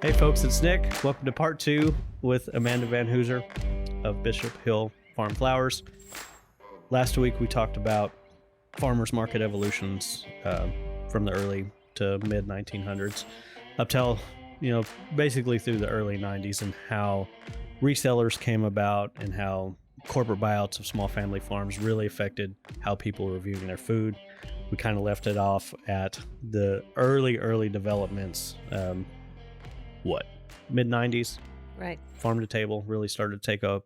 Hey folks, it's Nick. Welcome to part 2 with Amanda Vanhoozier of Bishop Hill Farm Flowers. Last week we talked about farmers market evolutions from the early to mid 1900s up till, basically through the early 90s, and how resellers came about and how corporate buyouts of small family farms really affected how people were viewing their food. We kind of left it off at the early developments. Mid 90s, right? Farm to table really started to take a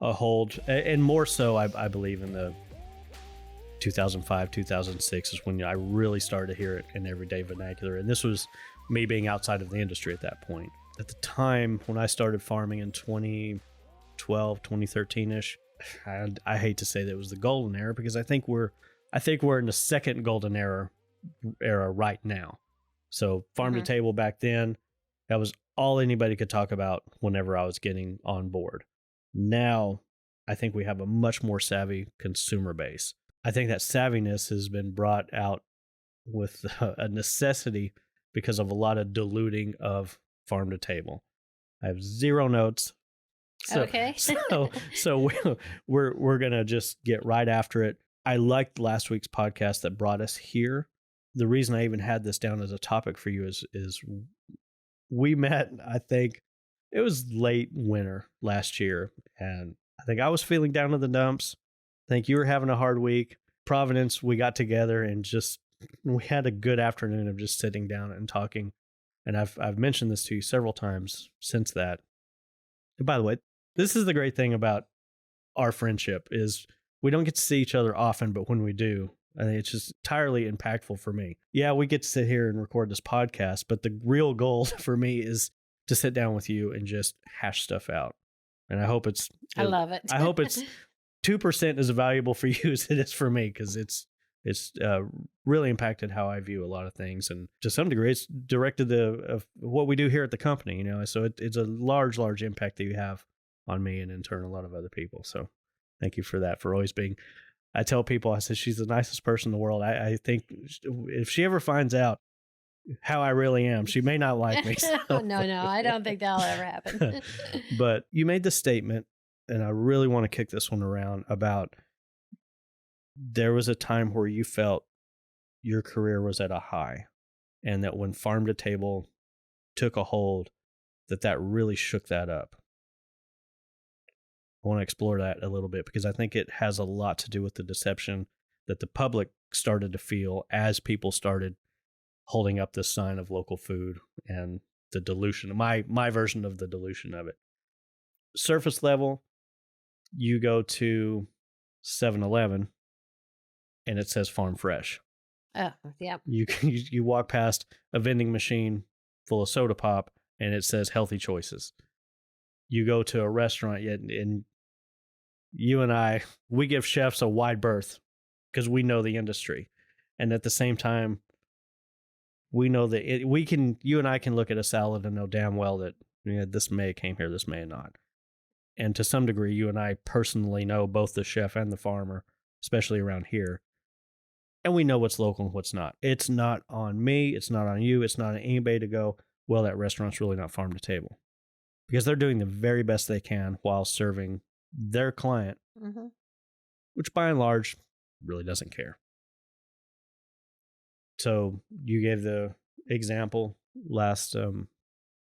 hold, and more so I believe in the 2005 2006 is when I really started to hear it in everyday vernacular. And this was me being outside of the industry at that point. At the time when I started farming in 2012 2013ish, I hate to say that it was the golden era, because I think we're in the second golden era right now. So farm to table back then, that was all anybody could talk about whenever I was getting on board. Now, I think we have a much more savvy consumer base. I think that savviness has been brought out with a necessity because of a lot of diluting of farm to table. I have zero notes. Okay. so we're going to just get right after it. I liked last week's podcast that brought us here. The reason I even had this down as a topic for you is we met, I think it was late winter last year, and I think I was feeling down in the dumps. I think you were having a hard week. Providence, we got together and we had a good afternoon of just sitting down and talking. And I've mentioned this to you several times since that. And by the way, this is the great thing about our friendship is we don't get to see each other often, but when we do, I think it's just entirely impactful for me. Yeah, we get to sit here and record this podcast, but the real goal for me is to sit down with you and just hash stuff out. And I hope I love it. I hope it's 2% as valuable for you as it is for me, because it's really impacted how I view a lot of things, and to some degree, it's directed of what we do here at the company. So it's a large impact that you have on me, and in turn, a lot of other people. So thank you for that. For always being. I tell people, I said, she's the nicest person in the world. I think if she ever finds out how I really am, she may not like me. So. No, I don't think that'll ever happen. But you made the statement, and I really want to kick this one around, about there was a time where you felt your career was at a high, and that when farm to table took a hold, that really shook that up. I want to explore that a little bit, because I think it has a lot to do with the deception that the public started to feel as people started holding up this sign of local food, and the dilution, my version of the dilution of it. Surface level, you go to 7-Eleven and it says farm fresh. Oh, yeah. You walk past a vending machine full of soda pop and it says healthy choices. You go to a restaurant, and you and I, we give chefs a wide berth because we know the industry. And at the same time, we know that you and I can look at a salad and know damn well that this may have came here, this may not. And to some degree, you and I personally know both the chef and the farmer, especially around here. And we know what's local and what's not. It's not on me. It's not on you. It's not on anybody to go, well, that restaurant's really not farm to table. Because they're doing the very best they can while serving their client, which by and large really doesn't care. So you gave the example last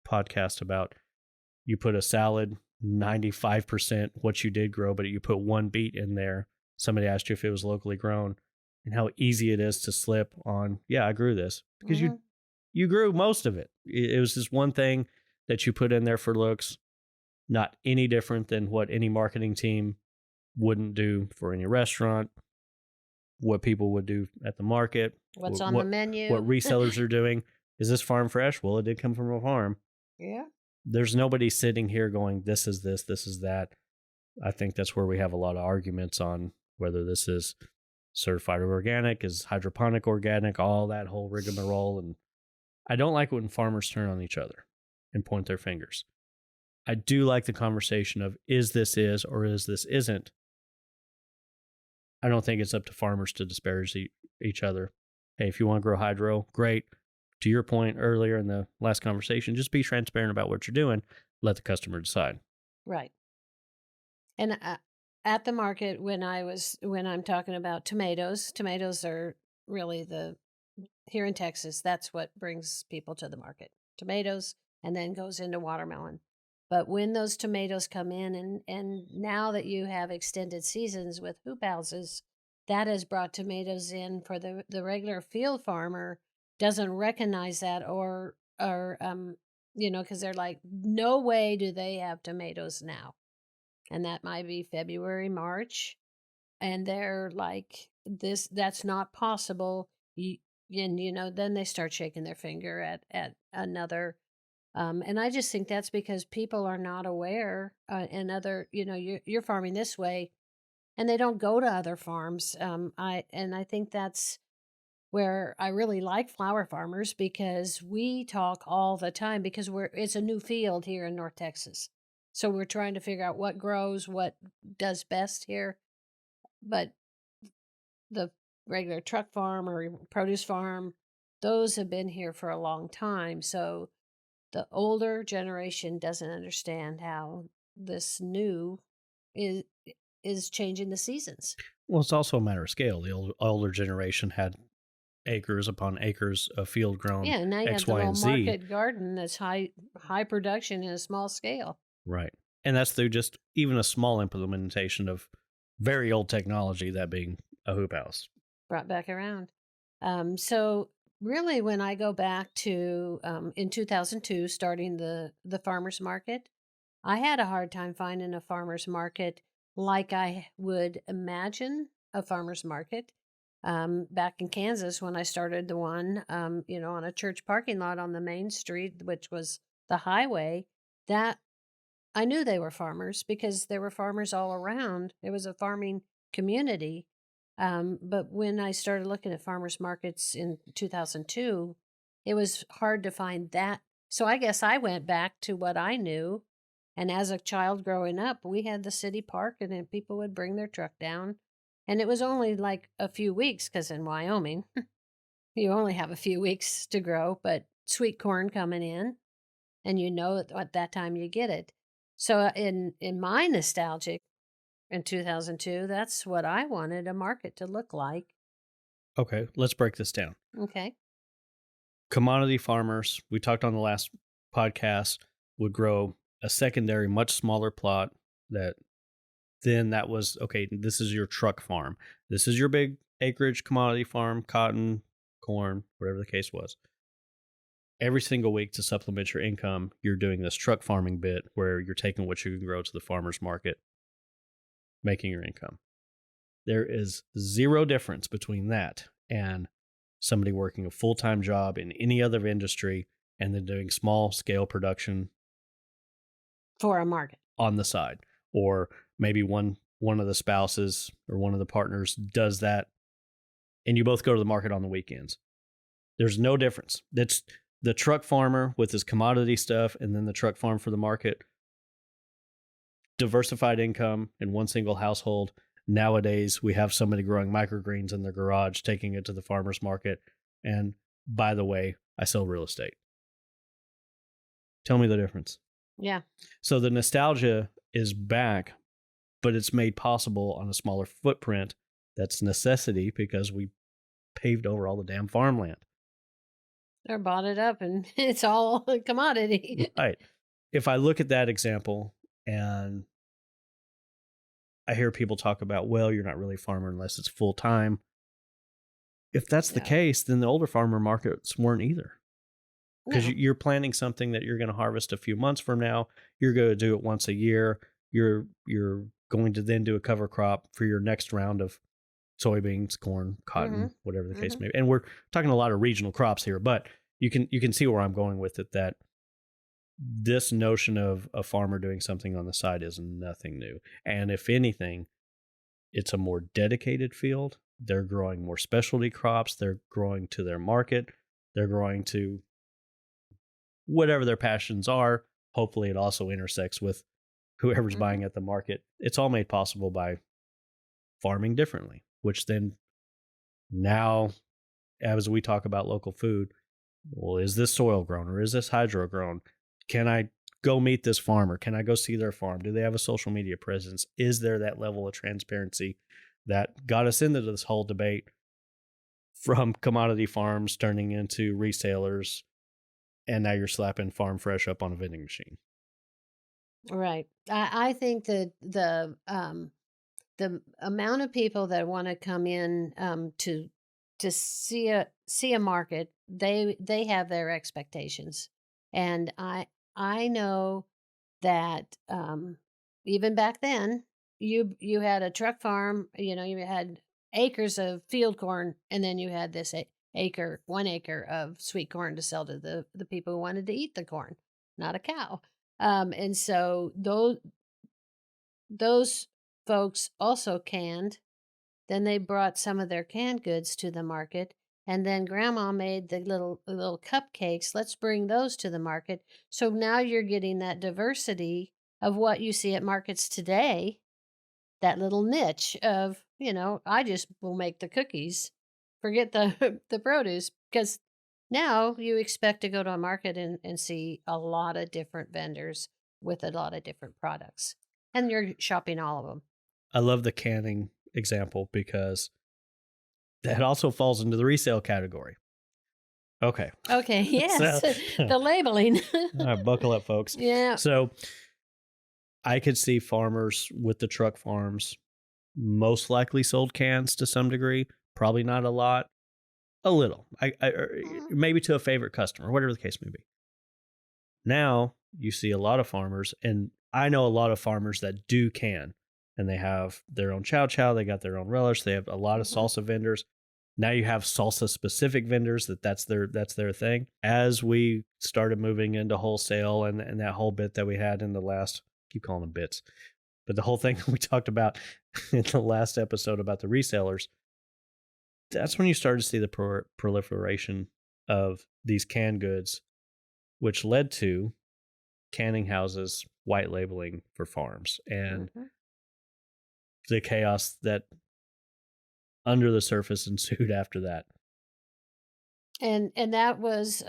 podcast about you put a salad, 95% what you did grow, but you put one beet in there. Somebody asked you if it was locally grown, and how easy it is to slip on, yeah, I grew this, because you grew most of it. It was just one thing that you put in there for looks, not any different than what any marketing team wouldn't do for any restaurant, what people would do at the market. What's on the menu. What resellers are doing. Is this farm fresh? Well, it did come from a farm. Yeah. There's nobody sitting here going, this is this is that. I think that's where we have a lot of arguments on whether this is certified organic, is hydroponic organic, all that whole rigmarole. And I don't like when farmers turn on each other and point their fingers. I do like the conversation of is or is this isn't. I don't think it's up to farmers to disparage each other. Hey, if you want to grow hydro, great. to your point earlier in the last conversation, just be transparent about what you're doing. Let the customer decide. Right. And at the market, when I'm talking about tomatoes are really here in Texas, that's what brings people to the market. Tomatoes, and then goes into watermelon. But when those tomatoes come in, and now that you have extended seasons with hoop houses, that has brought tomatoes in for the regular field farmer doesn't recognize that, or because they're like, no way do they have tomatoes now. And that might be February, March, and they're like, that's not possible. Then they start shaking their finger at another. And I just think that's because people are not aware, and other, you're farming this way, and they don't go to other farms. I think that's where I really like flower farmers, because we talk all the time, because it's a new field here in North Texas. So we're trying to figure out what grows, what does best here. But the regular truck farm or produce farm, those have been here for a long time. So the older generation doesn't understand how this new is changing the seasons. Well, it's also a matter of scale. The older generation had acres upon acres of field grown now you X, have the Y, little and Z. market garden that's high production in a small scale. Right. And that's through just even a small implementation of very old technology, that being a hoop house. Brought back around. So really, when I go back to in 2002, starting the farmers market, I had a hard time finding a farmers market like I would imagine a farmers market. Back in Kansas, when I started the one, on a church parking lot on the main street, which was the highway, that I knew they were farmers because there were farmers all around. It was a farming community. But when I started looking at farmers markets in 2002, it was hard to find that. So I guess I went back to what I knew. And as a child growing up, we had the city park, and then people would bring their truck down. And it was only like a few weeks, because in Wyoming, you only have a few weeks to grow, but sweet corn coming in, and at that time you get it. So in my nostalgic in 2002, that's what I wanted a market to look like. Okay, let's break this down. Okay. Commodity farmers, we talked on the last podcast, would grow a secondary, much smaller plot that was, okay, this is your truck farm. This is your big acreage commodity farm, cotton, corn, whatever the case was. Every single week to supplement your income, you're doing this truck farming bit where you're taking what you can grow to the farmer's market, making your income. There is zero difference between that and somebody working a full-time job in any other industry and then doing small scale production for a market on the side. Or maybe one of the spouses or one of the partners does that, and you both go to the market on the weekends. There's no difference. That's the truck farmer with his commodity stuff, and then the truck farm for the market. Diversified income in one single household. Nowadays, we have somebody growing microgreens in their garage, taking it to the farmer's market. And by the way, I sell real estate. Tell me the difference. Yeah. So the nostalgia is back, but it's made possible on a smaller footprint. That's necessity because we paved over all the damn farmland. Or bought it up and it's all a commodity. Right. If I look at that example and I hear people talk about, well, you're not really a farmer unless it's full time. If that's the case, then the older farmer markets weren't either. Because you're planting something that you're going to harvest a few months from now. You're going to do it once a year. You're going to then do a cover crop for your next round of soybeans, corn, cotton, whatever the case may be. And we're talking a lot of regional crops here, but you can see where I'm going with it, that this notion of a farmer doing something on the side is nothing new. And if anything, it's a more dedicated field. They're growing more specialty crops. They're growing to their market. They're growing to whatever their passions are. Hopefully it also intersects with whoever's buying at the market. It's all made possible by farming differently, which then now, as we talk about local food, Well, is this soil grown or is this hydro grown? Can I go meet this farmer? Can I go see their farm? Do they have a social media presence? Is there that level of transparency that got us into this whole debate from commodity farms turning into resellers? And now you're slapping farm fresh up on a vending machine. Right. I think that the amount of people that want to come in to see a market, they have their expectations, and I know that even back then, you had a truck farm, you had acres of field corn, and then you had this 1 acre of sweet corn to sell to the people who wanted to eat the corn, not a cow. And so those folks also canned. Then they brought some of their canned goods to the market, and then grandma made the little cupcakes. Let's bring those to the market. So now you're getting that diversity of what you see at markets today, that little niche of, I just will make the cookies. Forget the the produce, because now you expect to go to a market and see a lot of different vendors with a lot of different products. And you're shopping all of them. I love the canning example because that also falls into the resale category. Okay. Okay, So, yes. The labeling. all right, buckle up, folks. Yeah. So I could see farmers with the truck farms most likely sold cans to some degree, probably not a lot, a little, maybe to a favorite customer, whatever the case may be. Now you see a lot of farmers, and I know a lot of farmers that do can, and they have their own chow chow, they got their own relish, they have a lot of salsa vendors. Now you have salsa specific vendors that's their thing. As we started moving into wholesale and that whole bit that we had in the last, keep calling them bits, but the whole thing we talked about in the last episode about the resellers, that's when you start to see the proliferation of these canned goods, which led to canning houses white labeling for farms and the chaos that under the surface ensued after that. And that was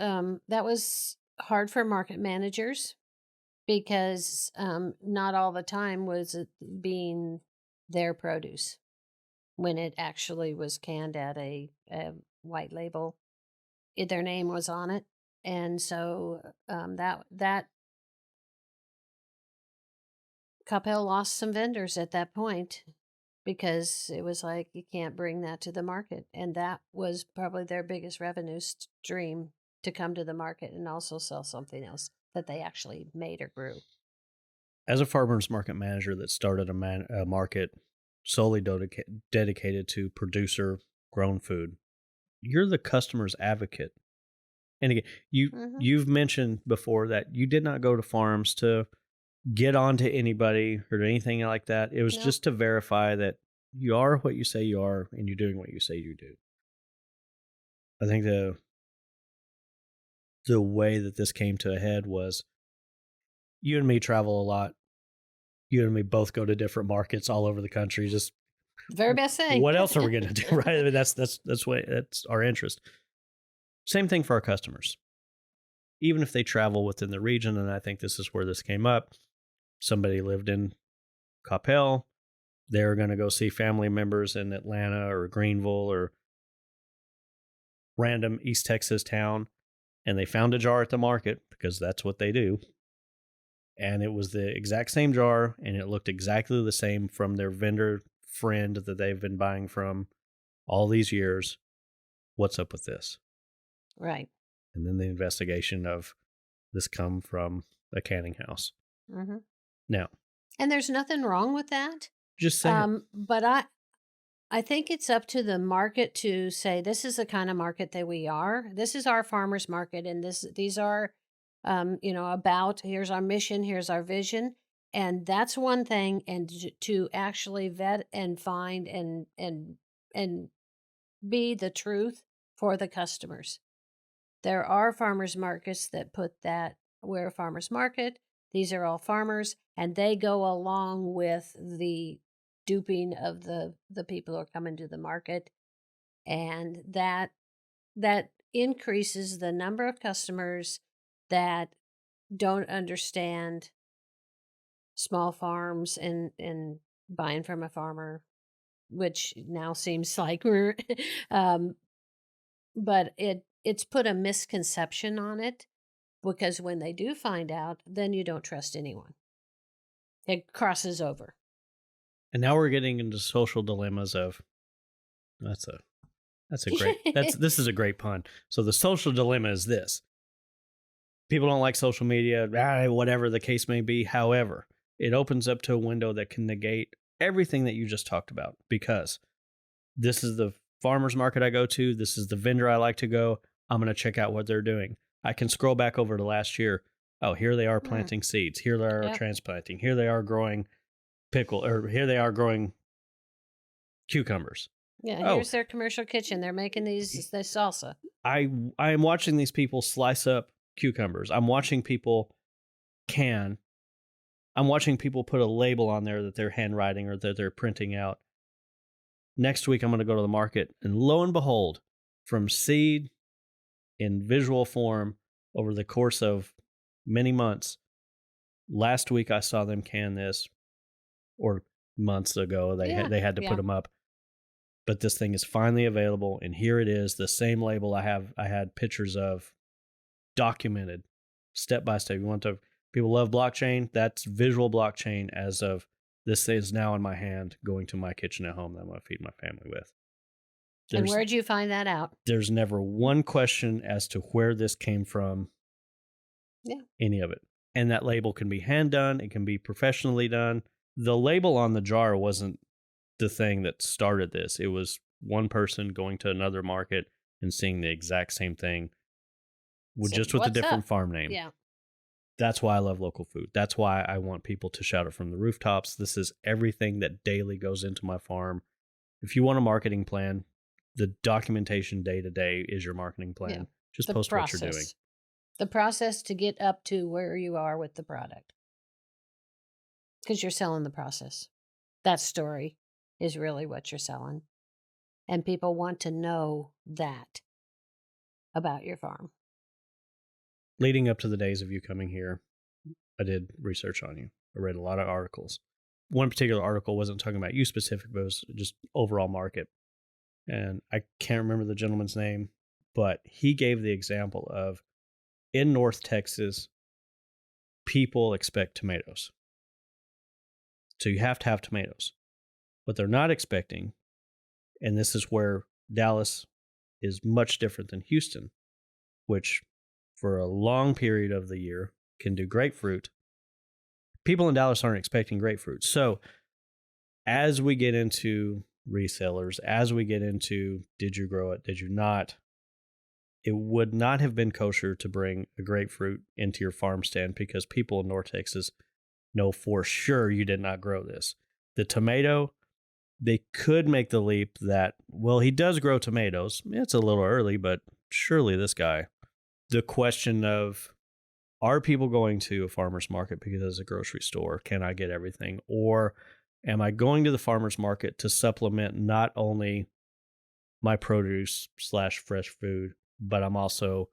hard for market managers, because not all the time was it being their produce when it actually was canned at a white label. Their name was on it, and so that Capel lost some vendors at that point, because it was like, you can't bring that to the market, and that was probably their biggest revenue stream, to come to the market and also sell something else that they actually made or grew. As a farmers market manager that started a market solely dedicated to producer grown food, you're the customer's advocate. And again, you've mentioned before that you did not go to farms to get on to anybody or anything like that. It was just to verify that you are what you say you are and you're doing what you say you do. I think the way that this came to a head was you and me travel a lot. You and me both go to different markets all over the country. Just very best thing. What else are we going to do, right? I mean, that's our interest. Same thing for our customers. Even if they travel within the region, and I think this is where this came up. Somebody lived in Coppell. They're going to go see family members in Atlanta or Greenville or random East Texas town, and they found a jar at the market because that's what they do. And it was the exact same jar, and it looked exactly the same from their vendor friend that they've been buying from all these years. What's up with this? Right. And then the investigation of this come from a canning house. Now, and there's nothing wrong with that. Just saying. But I think it's up to the market to say, this is the kind of market that we are. This is our farmers market, and these are, here's our mission, here's our vision, and that's one thing. And to actually vet and find and be the truth for the customers. There are farmers markets that put that, we're a farmers market. These are all farmers, and they go along with the duping of the people who are coming to the market, and that increases the number of customers that don't understand small farms and buying from a farmer, which now seems like we're, um, but it's put a misconception on it because when they do find out, then you don't trust anyone. It crosses over. And now we're getting into social dilemmas of that's a great this is a great pun. So the social dilemma is this. People don't like social media, whatever the case may be. However, it opens up to a window that can negate everything that you just talked about, because this is the farmer's market I go to. This is the vendor I like to go. I'm going to check out what they're doing. I can scroll back over to last year. Oh, here they are planting seeds. Here they are transplanting. Here they are growing here they are growing cucumbers. Yeah, here's their commercial kitchen. They're making this salsa. I am watching these people slice up cucumbers. I'm watching people can. I'm watching people put a label on there that they're handwriting or that they're printing out. Next week, I'm going to go to the market, and lo and behold, from seed in visual form over the course of many months, last week I saw them can this, or months ago they had to put them up. But this thing is finally available, and here it is, the same label I had pictures of, documented step by step. People love blockchain. That's visual blockchain as of this is now in my hand, going to my kitchen at home that I'm going to feed my family with. And where'd you find that out? There's never one question as to where this came from. Yeah. Any of it. And that label can be hand done. It can be professionally done. The label on the jar wasn't the thing that started this. It was one person going to another market and seeing the exact same thing with a different farm name. Yeah. That's why I love local food. That's why I want people to shout it from the rooftops. This is everything that daily goes into my farm. If you want a marketing plan, the documentation day to day is your marketing plan. Yeah. Just post what you're doing. The process to get up to where you are with the product. Because you're selling the process. That story is really what you're selling. And people want to know that about your farm. Leading up to the days of you coming here, I did research on you. I read a lot of articles. One particular article wasn't talking about you specific, but it was just overall market. And I can't remember the gentleman's name, but he gave the example of in North Texas, people expect tomatoes. So you have to have tomatoes. What they're not expecting, and this is where Dallas is much different than Houston, which for a long period of the year can do grapefruit. People in Dallas aren't expecting grapefruit. So as we get into resellers, as we get into did you grow it, did you not, it would not have been kosher to bring a grapefruit into your farm stand because people in North Texas know for sure you did not grow this. The tomato, they could make the leap that, well, he does grow tomatoes. It's a little early, but surely this guy. The question of, are people going to a farmer's market because it's a grocery store? Can I get everything? Or am I going to the farmer's market to supplement not only my produce / fresh food, but I'm also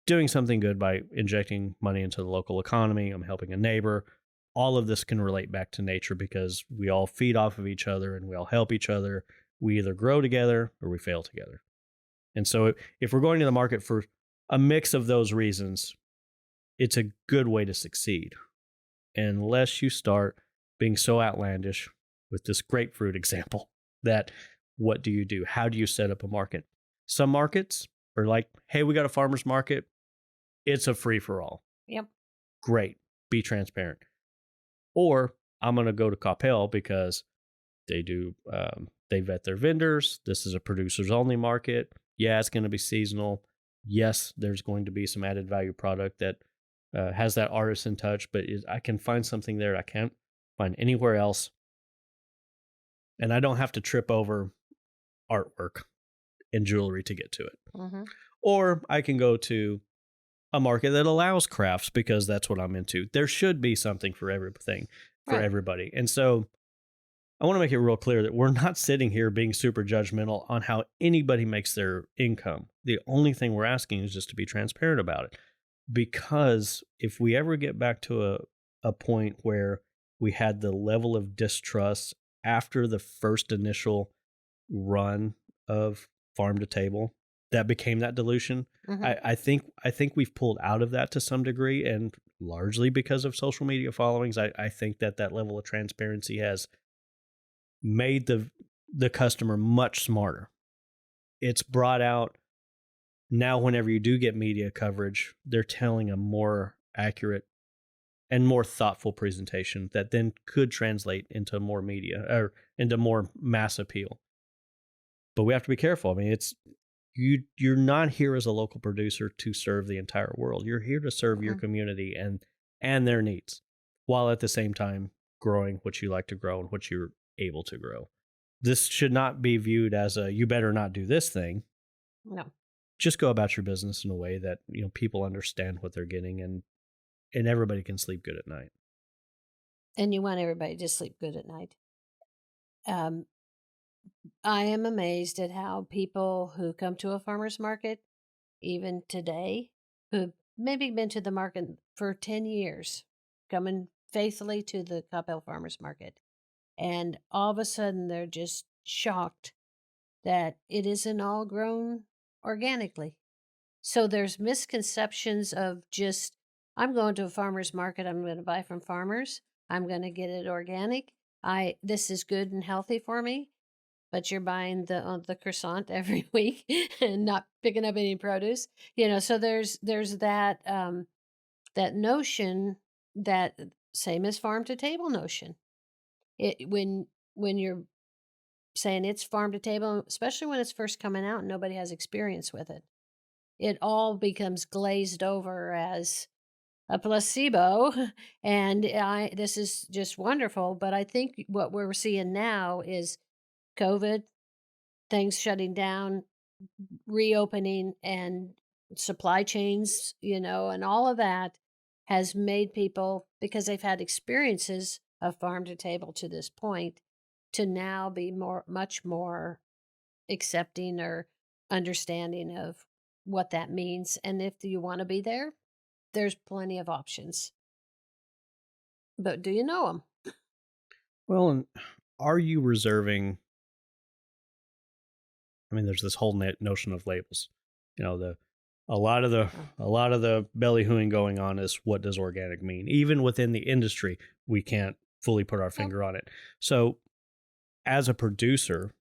doing something good by injecting money into the local economy. I'm helping a neighbor. All of this can relate back to nature because we all feed off of each other and we all help each other. We either grow together or we fail together. And so if we're going to the market for a mix of those reasons, it's a good way to succeed. Unless you start being so outlandish with this grapefruit example that what do you do? How do you set up a market? Some markets are like, hey, we got a farmer's market. It's a free-for-all. Yep. Great. Be transparent. Or I'm going to go to Coppell because they do, they vet their vendors. This is a producers only market. Yeah, it's going to be seasonal. Yes, there's going to be some added value product that has that artisan touch, but I can find something there I can't find anywhere else. And I don't have to trip over artwork and jewelry to get to it. Mm-hmm. Or I can go to a market that allows crafts because that's what I'm into. There should be something for everything, for everybody. And so I want to make it real clear that we're not sitting here being super judgmental on how anybody makes their income. The only thing we're asking is just to be transparent about it. Because if we ever get back to a point where we had the level of distrust after the first initial run of farm to table that became that dilution, Hmm. I think we've pulled out of that to some degree, and largely because of social media followings. I think that level of transparency has made the customer much smarter. It's brought out now whenever you do get media coverage, they're telling a more accurate and more thoughtful presentation that then could translate into more media or into more mass appeal. But we have to be careful. I mean, you're not here as a local producer to serve the entire world. You're here to serve your Hmm. community and their needs, while at the same time growing what you like to grow and what you're able to grow. This should not be viewed as a you better not do this thing. No. Just go about your business in a way that people understand what they're getting, and everybody can sleep good at night. And you want everybody to sleep good at night. Um, I am amazed at how people who come to a farmer's market, even today, who've maybe been to the market for 10 years, coming faithfully to the Coppell Farmers Market. And all of a sudden, they're just shocked that it isn't all grown organically. So there's misconceptions of just, I'm going to a farmer's market, I'm going to buy from farmers, I'm going to get it organic. This is good and healthy for me, but you're buying the croissant every week and not picking up any produce. So there's that notion, that same as farm to table notion. It when you're saying it's farm to table, especially when it's first coming out and nobody has experience with it, it all becomes glazed over as a placebo. And this is just wonderful. But I think what we're seeing now is COVID, things shutting down, reopening, and supply chains, and all of that has made people, because they've had experiences of farm to table to this point, to now be much more accepting or understanding of what that means. And if you want to be there, there's plenty of options. But do you know them? Well, and are you reserving? I mean, there's this whole notion of labels. You know, the a lot of the Oh. a lot of the ballyhooing going on is, what does organic mean? Even within the industry, we can't fully put our Yep. finger on it. So, as a producer,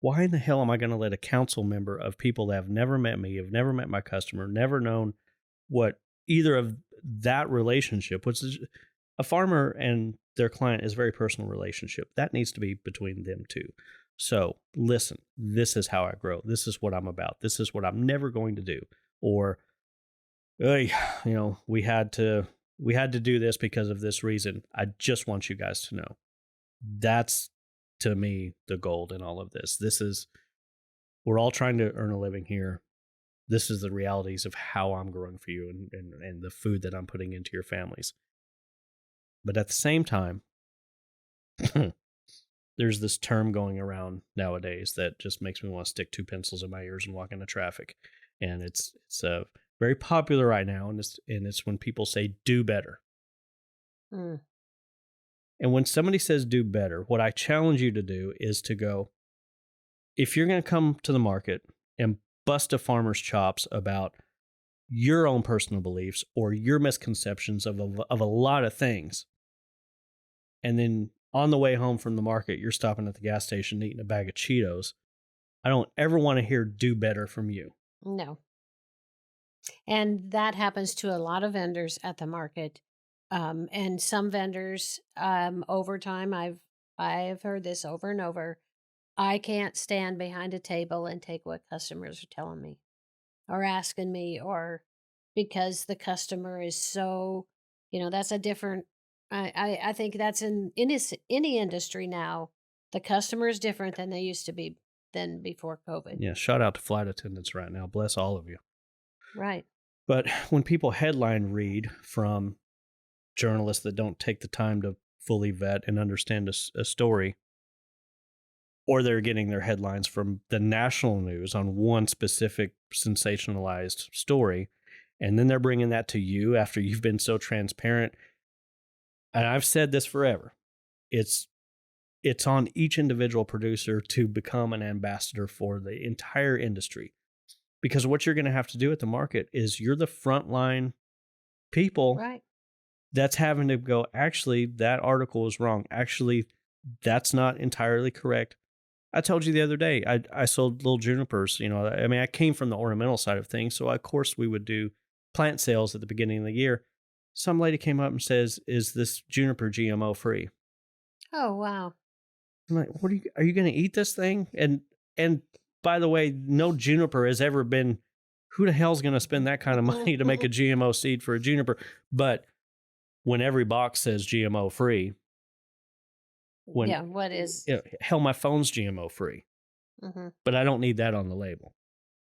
why in the hell am I going to let a council member of people that have never met me, have never met my customer, never known what either of that relationship, which is a farmer and their client is a very personal relationship. That needs to be between them two. So listen, this is how I grow. This is what I'm about. This is what I'm never going to do. Or, hey, we had to do this because of this reason. I just want you guys to know. That's, to me, the gold in all of this. We're all trying to earn a living here. This is the realities of how I'm growing for you, and the food that I'm putting into your families. But at the same time, there's this term going around nowadays that just makes me want to stick two pencils in my ears and walk into traffic. And it's very popular right now, and it's when people say do better. Mm. And when somebody says do better, what I challenge you to do is to go, if you're going to come to the market and bust a farmer's chops about your own personal beliefs or your misconceptions of a lot of things, and then on the way home from the market, you're stopping at the gas station eating a bag of Cheetos, I don't ever want to hear do better from you. No. And that happens to a lot of vendors at the market. And some vendors, over time, I've heard this over and over. I can't stand behind a table and take what customers are telling me or asking me, or because the customer is so, that's a different. I think that's in any industry now. The customer is different than they used to be than before COVID. Yeah, shout out to flight attendants right now. Bless all of you. Right. But when people headline read from journalists that don't take the time to fully vet and understand a story, or they're getting their headlines from the national news on one specific sensationalized story. And then they're bringing that to you after you've been so transparent. And I've said this forever. It's on each individual producer to become an ambassador for the entire industry. Because what you're going to have to do at the market is you're the frontline people Right. that's having to go, actually, that article is wrong. Actually, that's not entirely correct. I told you the other day, I sold little junipers. I mean, I came from the ornamental side of things. So, of course, we would do plant sales at the beginning of the year. Some lady came up and says, "Is this juniper GMO-free?" Oh, wow. I'm like, are you going to eat this thing? And by the way, no juniper has ever been, who the hell's going to spend that kind of money to make a GMO seed for a juniper? But when every box says GMO-free, what is? Hell, my phone's GMO-free, but I don't need that on the label.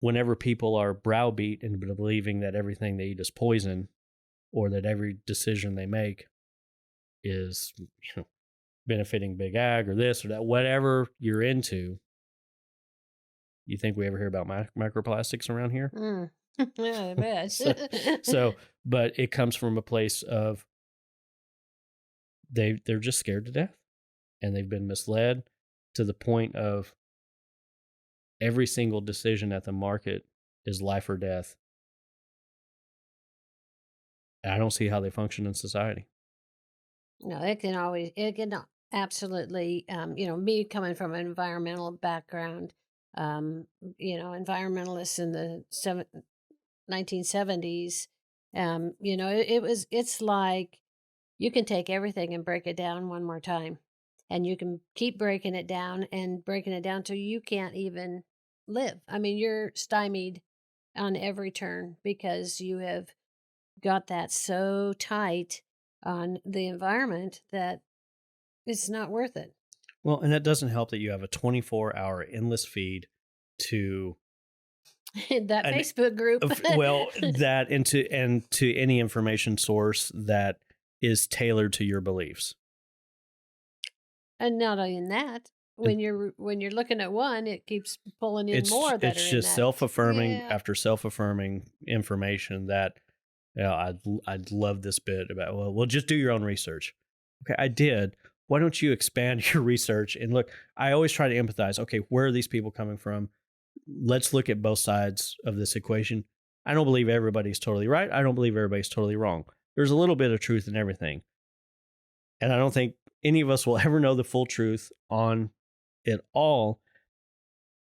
Whenever people are browbeat and believing that everything they eat is poison, or that every decision they make is, benefiting big ag or this or that, whatever you're into. You think we ever hear about microplastics around here? Yeah, I bet. But it comes from a place of they're just scared to death, and they've been misled to the point of every single decision at the market is life or death. I don't see how they function in society. No, it can absolutely, me coming from an environmental background, environmentalists in the 1970s, it's like you can take everything and break it down one more time. And you can keep breaking it down and breaking it down till you can't even live. I mean, you're stymied on every turn because you have got that so tight on the environment that it's not worth it. Well, and that doesn't help that you have a 24-hour endless feed to that Facebook group. That and to any information source that is tailored to your beliefs. And not only in that, when you're looking at one, it keeps pulling in more that it's just self-affirming after self-affirming information that I'd love this bit about, well, just do your own research. Okay, I did. Why don't you expand your research and look? I always try to empathize. Okay, where are these people coming from? Let's look at both sides of this equation. I don't believe everybody's totally right. I don't believe everybody's totally wrong. There's a little bit of truth in everything. And I don't think any of us will ever know the full truth on it all.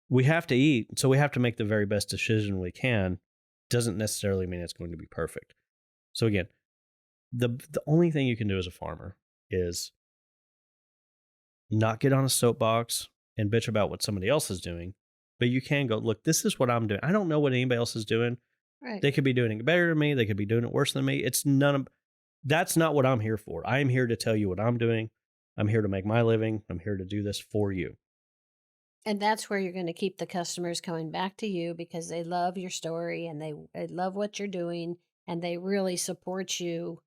We have to eat, so we have to make the very best decision we can. Doesn't necessarily mean it's going to be perfect. So again, the only thing you can do as a farmer is not get on a soapbox and bitch about what somebody else is doing, but you can go, look, this is what I'm doing. I don't know what anybody else is doing. Right. They could be doing it better than me. They could be doing it worse than me. That's not what I'm here for. I am here to tell you what I'm doing. I'm here to make my living. I'm here to do this for you. And that's where you're going to keep the customers coming back to you because they love your story and they love what you're doing and they really support you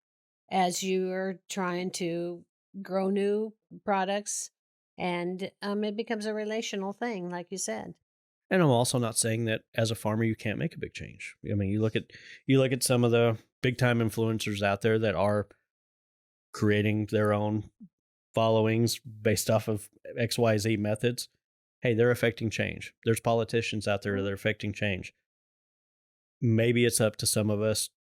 as you are trying to grow new products. And it becomes a relational thing, like you said. And I'm also not saying that as a farmer you can't make a big change. I mean, you look at some of the big time influencers out there that are creating their own followings based off of XYZ methods. Hey, they're affecting change. There's politicians out there that are affecting change. Maybe it's up to some of us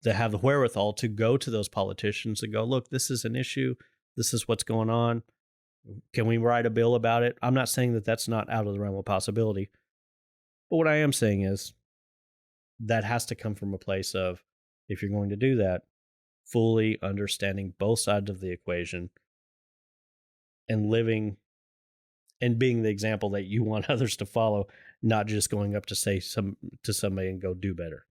that have the wherewithal to go to those politicians and go, look, this is an issue. This is what's going on. Can we write a bill about it? I'm not saying that that's not out of the realm of possibility. But what I am saying is that has to come from a place of, if you're going to do that, fully understanding both sides of the equation and living and being the example that you want others to follow, not just going up to somebody and go do better.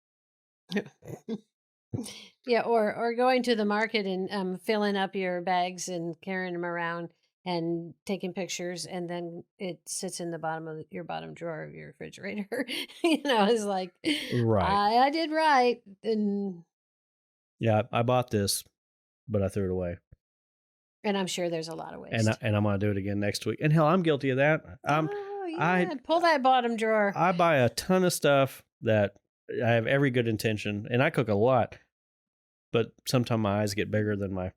Yeah, or going to the market and filling up your bags and carrying them around and taking pictures, and then it sits in the bottom of your bottom drawer of your refrigerator. It's like, right. I did right. And yeah, I bought this, but I threw it away. And I'm sure there's a lot of and waste. I'm going to do it again next week. And hell, I'm guilty of that. Oh, I yeah. Pull that bottom drawer. I buy a ton of stuff that I have every good intention, and I cook a lot, but sometimes my eyes get bigger than my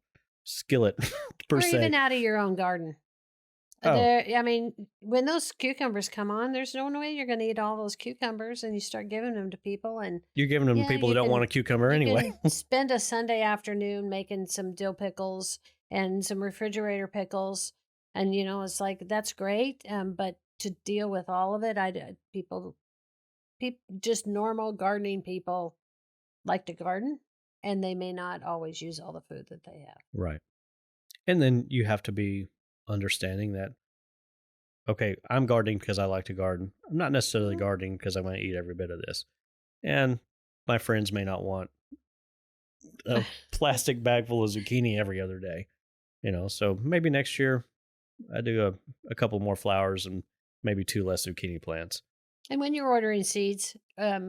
skillet per Or se. even out of your own garden. Oh. I mean, when those cucumbers come on, there's no way you're going to eat all those cucumbers, and you start giving them to people. And You're giving them to people that don't want a cucumber anyway. You can spend a Sunday afternoon making some dill pickles and some refrigerator pickles, and it's like that's great. But to deal with all of it, people, just normal gardening people like to garden, and they may not always use all the food that they have. Right. And then you have to be understanding that, okay, I'm gardening because I like to garden. I'm not necessarily gardening because I want to eat every bit of this. And my friends may not want a plastic bag full of zucchini every other day. So maybe next year I do a couple more flowers and maybe 2 less zucchini plants. And when you're ordering seeds,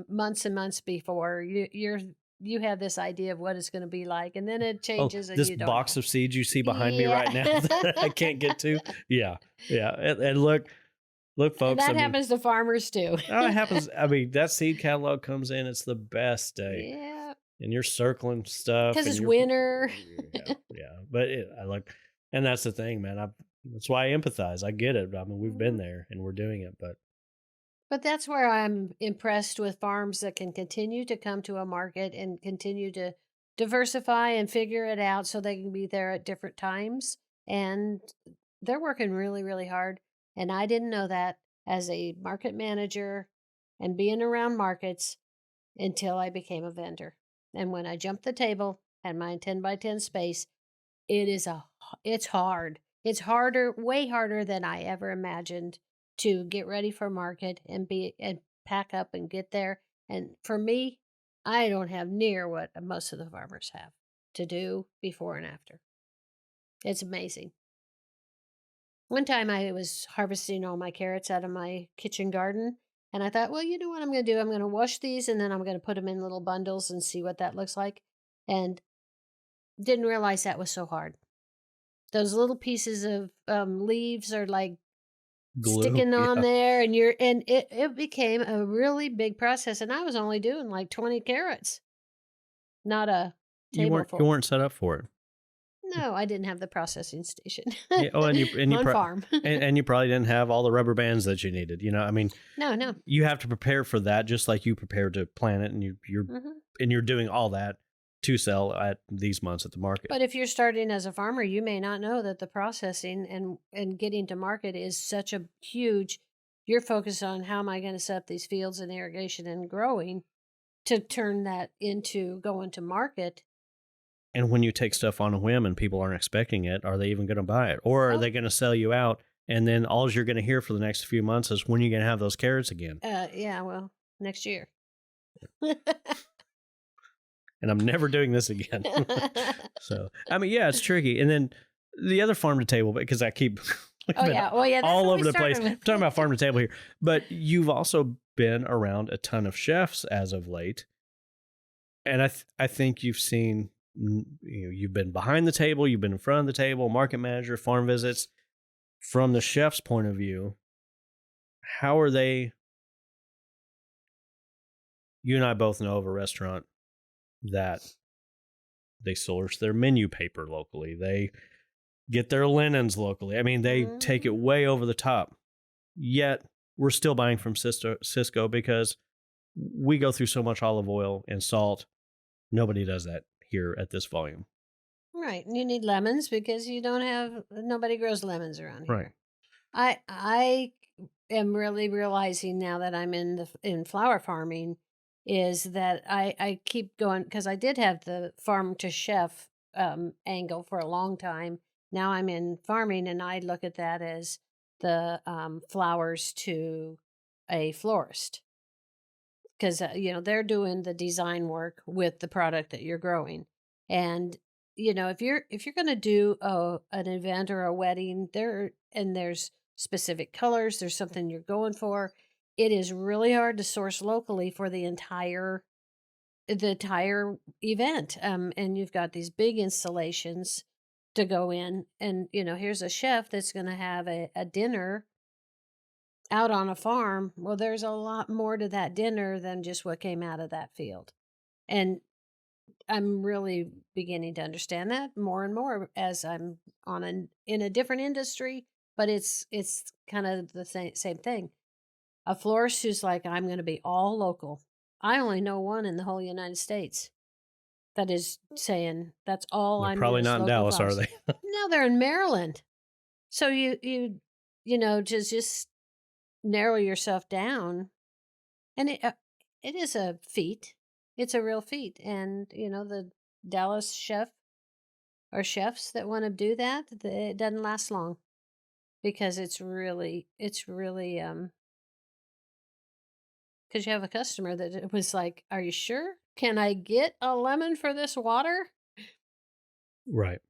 months and months before, you have this idea of what it's going to be like, and then it changes. And this you don't box know. of seeds you see behind me right now that I can't get to. Yeah. And look, folks. And that happens to farmers too. It happens. I mean, that seed catalog comes in. It's the best day. Yeah. And you're circling stuff because it's winter. Yeah. But I like, and that's the thing, man. That's why I empathize. I get it. I mean, we've been there and we're doing it, But that's where I'm impressed with farms that can continue to come to a market and continue to diversify and figure it out so they can be there at different times. And they're working really, really hard. And I didn't know that as a market manager and being around markets until I became a vendor. And when I jumped the table and my 10 by 10 space, it's hard. It's harder, way harder than I ever imagined to get ready for market and pack up and get there. And for me, I don't have near what most of the farmers have to do before and after. It's amazing. One time I was harvesting all my carrots out of my kitchen garden, and I thought, well, you know what I'm going to do? I'm going to wash these, and then I'm going to put them in little bundles and see what that looks like. And didn't realize that was so hard. Those little pieces of leaves are like glue, sticking on there, and it became a really big process. And I was only doing like 20 carrots, not a table full. You weren't set up for it. No, I didn't have the processing station. And you on farm, and you probably didn't have all the rubber bands that you needed. I mean, no, you have to prepare for that, just like you prepare to plant it, and you're doing all that to sell at these months at the market. But if you're starting as a farmer, you may not know that the processing and getting to market is such a huge. You're focused on how am I going to set up these fields and irrigation and growing to turn that into going to market. And when you take stuff on a whim and people aren't expecting it, are they even going to buy it? Or are they going to sell you out? And then all you're going to hear for the next few months is when you're going to have those carrots again. Yeah, well, next year. And I'm never doing this again. So, I mean, yeah, it's tricky. And then the other farm to table, because I keep all over the place. I'm talking about farm to table here. But you've also been around a ton of chefs as of late. And I think you've seen, you've been behind the table, you've been in front of the table, market manager, farm visits. From the chef's point of view, how are they? You and I both know of a restaurant that they source their menu paper locally. They get their linens locally. I mean, they take it way over the top. Yet we're still buying from Cisco because we go through so much olive oil and salt. Nobody does that here at this volume. Right. And you need lemons because nobody grows lemons around here. Right. I am really realizing now that I'm in flower farming is that I keep going because I did have the farm to chef angle for a long time. Now I'm in farming, and I look at that as the flowers to a florist because they're doing the design work with the product that you're growing. And if you're going to do an event or a wedding, there's specific colors, there's something you're going for. It is really hard to source locally for the entire event. And you've got these big installations to go in. And, here's a chef that's going to have a dinner out on a farm. Well, there's a lot more to that dinner than just what came out of that field. And I'm really beginning to understand that more and more as I'm in a different industry, but it's kind of the same thing. A florist who's like, I'm going to be all local. I only know one in the whole United States that is saying that's all They're I'm probably doing is not in local Dallas, are flowers. they? No, they're in Maryland. So just narrow yourself down, and it is a feat. It's a real feat, and the Dallas chef or chefs that want to do that, it doesn't last long because it's really because you have a customer that it was like, "Are you sure? Can I get a lemon for this water?" Right.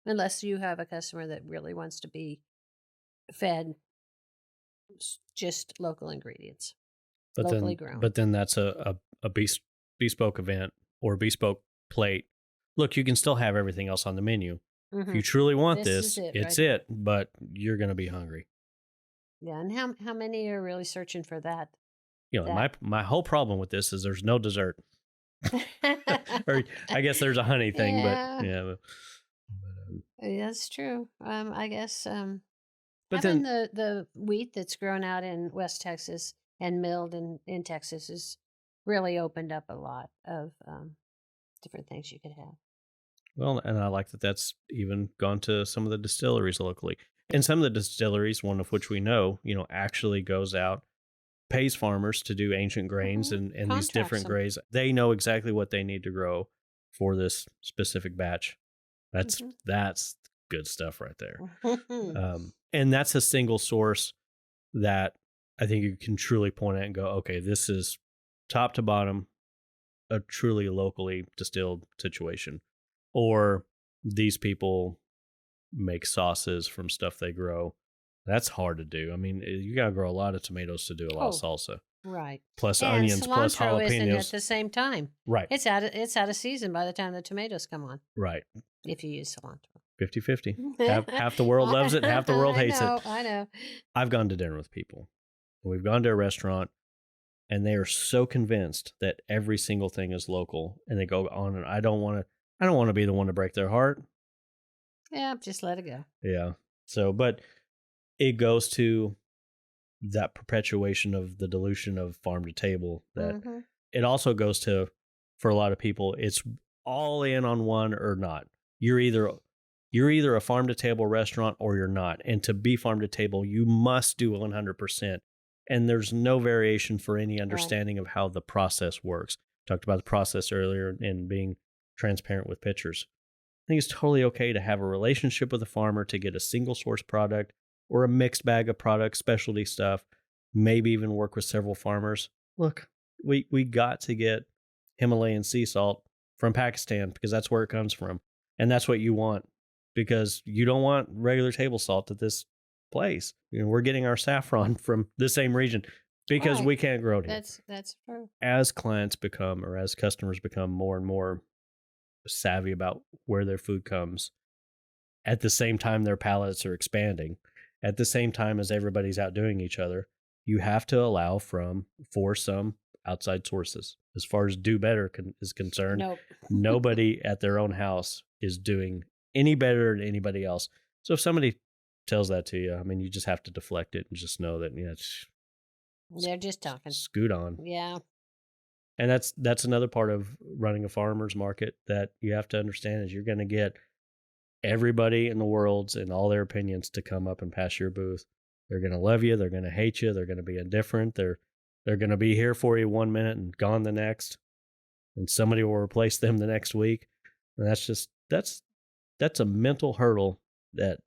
Unless you have a customer that really wants to be fed just local ingredients, locally grown. But then that's a bespoke event or bespoke plate. Look, you can still have everything else on the menu. If you truly want This is this, it it's right here. it, but you're going to be hungry. Yeah, and how many are really searching for that? My whole problem with this is there's no dessert. Or I guess there's a honey thing, but Yeah, yeah. that's true. I guess But having then the wheat that's grown out in West Texas and milled in Texas has really opened up a lot of different things you could have. well, and I like that that's even gone to some of the distilleries locally. And some of the distilleries, one of which we know, actually goes out, pays farmers to do ancient grains and these Contracts different them. grains. They know exactly what they need to grow for this specific batch. That's good stuff right there. And that's a single source that I think you can truly point at and go, okay, this is top to bottom a truly locally distilled situation. Or these people make sauces from stuff they grow. That's hard to do. I mean, you got to grow a lot of tomatoes to do a lot of salsa. Right. Plus And onions, plus cilantro isn't at jalapenos. the same time. Right. It's out of season by the time the tomatoes come on. Right. If you use cilantro. 50-50. Half the world loves it, half the world hates it. I know. I've gone to dinner with people. We've gone to a restaurant and they are so convinced that every single thing is local and they go on and I don't want to be the one to break their heart. Yeah, just let it go. Yeah. So, but it goes to that perpetuation of the dilution of farm to table that it also goes to, for a lot of people, it's all in on one or not. You're either a farm to table restaurant or you're not. And to be farm to table, you must do 100%. And there's no variation for any understanding of how the process works. Talked about the process earlier and being transparent with pictures. I think it's totally okay to have a relationship with a farmer to get a single source product or a mixed bag of products, specialty stuff, maybe even work with several farmers. Look, we got to get Himalayan sea salt from Pakistan because that's where it comes from. And that's what you want because you don't want regular table salt at this place. We're getting our saffron from the same region because we can't grow it here. That's true. As clients become or as customers become more and more savvy about where their food comes, at the same time their palates are expanding, at the same time as everybody's outdoing each other, you have to allow for some outside sources. As far as do better is concerned, nobody at their own house is doing any better than anybody else. So if somebody tells that to you, I mean, you just have to deflect it and just know that they're just talking. Scoot on. Yeah. And that's another part of running a farmer's market that you have to understand is you're going to get everybody in the world's and all their opinions to come up and pass your booth. They're going to love you. They're going to hate you. They're going to be indifferent. They're going to be here for you 1 minute and gone the next. And somebody will replace them the next week. And that's a mental hurdle that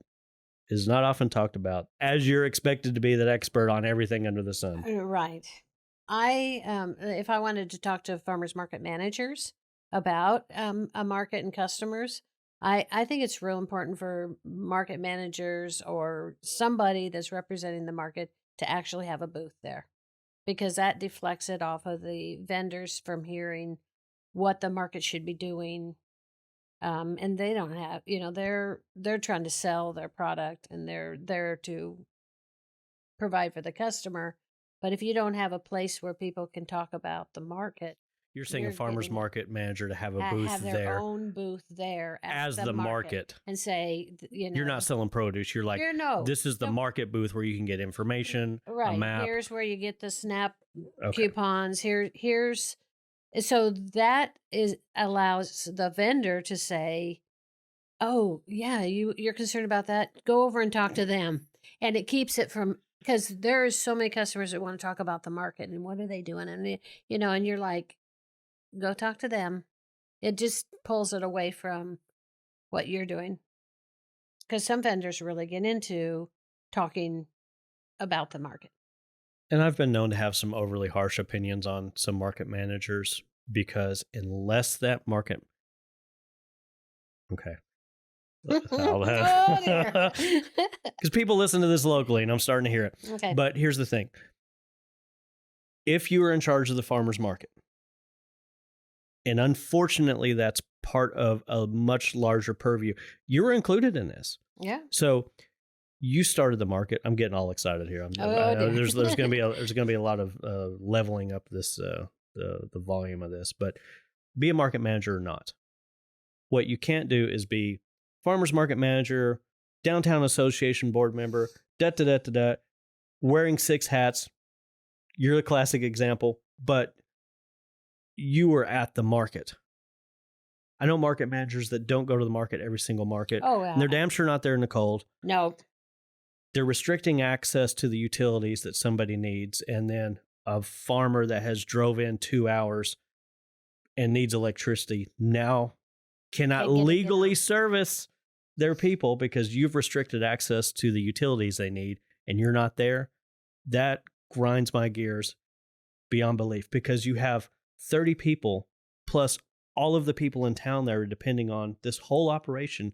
is not often talked about as you're expected to be that expert on everything under the sun. Right. If I wanted to talk to farmers market managers about a market and customers, I think it's real important for market managers or somebody that's representing the market to actually have a booth there because that deflects it off of the vendors from hearing what the market should be doing And they don't have, they're trying to sell their product and they're there to provide for the customer. But if you don't have a place where people can talk about the market, You're saying a you're farmer's getting market manager to have a booth have their there own booth there at as the market. and say, You're not selling produce. You're like, you're no, this is the no, market booth where you can get information, a right. map. Here's where you get the SNAP Okay. coupons. Here's so that is allows the vendor to say, "Oh, yeah, you're concerned about that. Go over and talk to them." And it keeps it from because there's so many customers that want to talk about the market and what are they doing, and and you're like, "Go talk to them." It just pulls it away from what you're doing because some vendors really get into talking about the market. And I've been known to have some overly harsh opinions on some market managers because unless that market, okay, Oh, dear. because people listen to this locally and I'm starting to hear it. Okay. But here's the thing: if you are in charge of the farmers market, and unfortunately that's part of a much larger purview, you were included in this. Yeah. So you started the market. I'm getting all excited here. There's going to be a lot of leveling up this the volume of this, but be a market manager or not. What you can't do is be farmers market manager, downtown association board member, wearing 6 hats. You're the classic example, but you were at the market. I know market managers that don't go to the market every single market. Oh, wow. And they're damn sure not there in the cold. No. They're restricting access to the utilities that somebody needs. And then a farmer that has drove in 2 hours and needs electricity now cannot legally service their people because you've restricted access to the utilities they need and you're not there. That grinds my gears beyond belief because you have 30 people plus all of the people in town that are depending on this whole operation.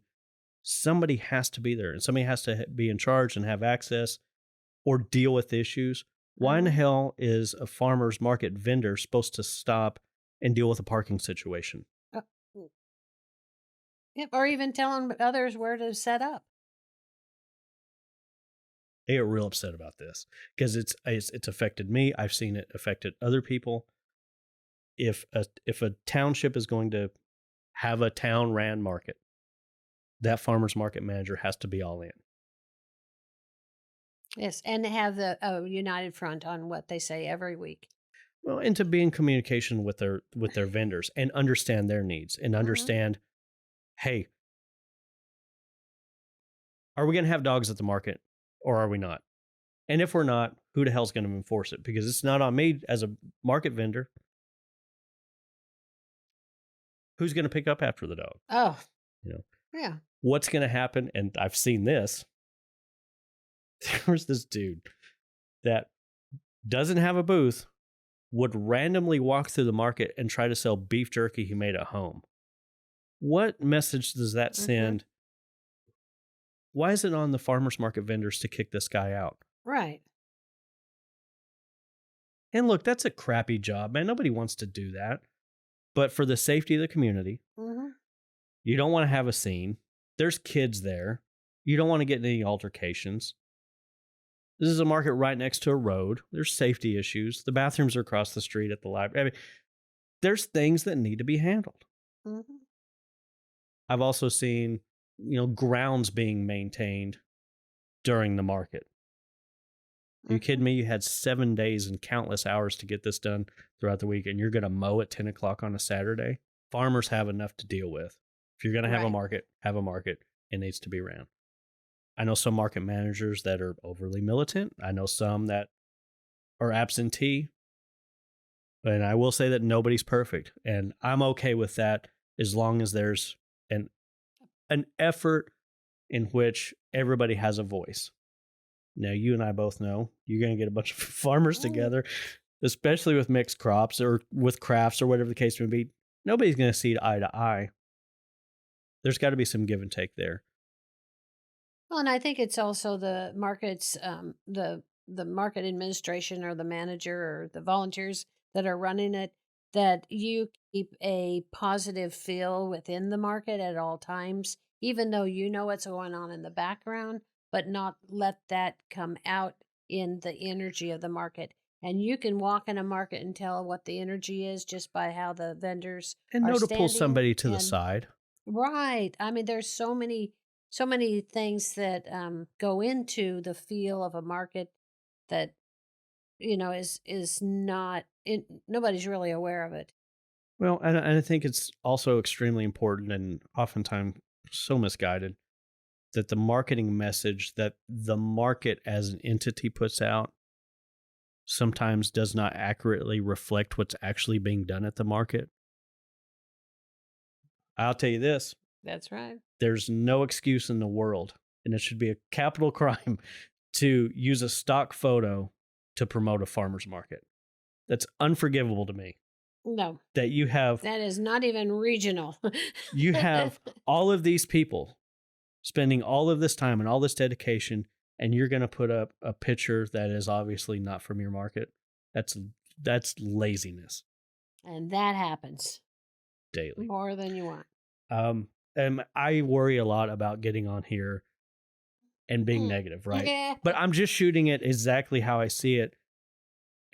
Somebody has to be there and somebody has to be in charge and have access or deal with issues. Why in the hell is a farmer's market vendor supposed to stop and deal with a parking situation? Yep, or even telling others where to set up. They are real upset about this because it's affected me. I've seen it affected other people. If a township is going to have a town ran market, that farmer's market manager has to be all in. Yes, and have the united front on what they say every week. Well, and to be in communication with their vendors and understand their needs and understand, hey, are we going to have dogs at the market or are we not? And if we're not, who the hell's going to enforce it? Because it's not on me as a market vendor. Who's going to pick up after the dog? Oh, yeah. What's going to happen? And I've seen this. There was this dude that doesn't have a booth, would randomly walk through the market and try to sell beef jerky he made at home. What message does that send? Why is it on the farmers market vendors to kick this guy out? Right. And look, that's a crappy job, man. Nobody wants to do that. But for the safety of the community, you don't want to have a scene. There's kids there. You don't want to get in any altercations. This is a market right next to a road. There's safety issues. The bathrooms are across the street at the library. I mean, there's things that need to be handled. I've also seen, grounds being maintained during the market. Are you kidding me? You had 7 days and countless hours to get this done throughout the week, and you're going to mow at 10 o'clock on a Saturday? Farmers have enough to deal with. If you're going to have a market, have a market. It needs to be ran. I know some market managers that are overly militant. I know some that are absentee. And I will say that nobody's perfect. And I'm okay with that as long as there's an effort in which everybody has a voice. Now, you and I both know you're going to get a bunch of farmers together, especially with mixed crops or with crafts or whatever the case may be. Nobody's going to see eye to eye. There's got to be some give and take there. Well, and I think it's also the markets, the market administration or the manager or the volunteers that are running it. that you keep a positive feel within the market at all times, even though you know what's going on in the background, but not let that come out in the energy of the market. And you can walk in a market and tell what the energy is just by how the vendors And are know to pull standing. somebody to the And side. right, I mean, there's so many things that go into the feel of a market that is not nobody's really aware of it. Well, and I think it's also extremely important and oftentimes so misguided that the marketing message that the market as an entity puts out sometimes does not accurately reflect what's actually being done at the market. I'll tell you this, That's right. there's no excuse in the world, and it should be a capital crime to use a stock photo to promote a farmer's market. That's unforgivable to me. No, That that is not even regional. you have all of these people spending all of this time and all this dedication, and you're going to put up a picture that is obviously not from your market. That's that's laziness And that happens daily. more than you want. And I worry a lot about getting on here and being Mm. negative, right? Yeah. But I'm just shooting it exactly how I see it,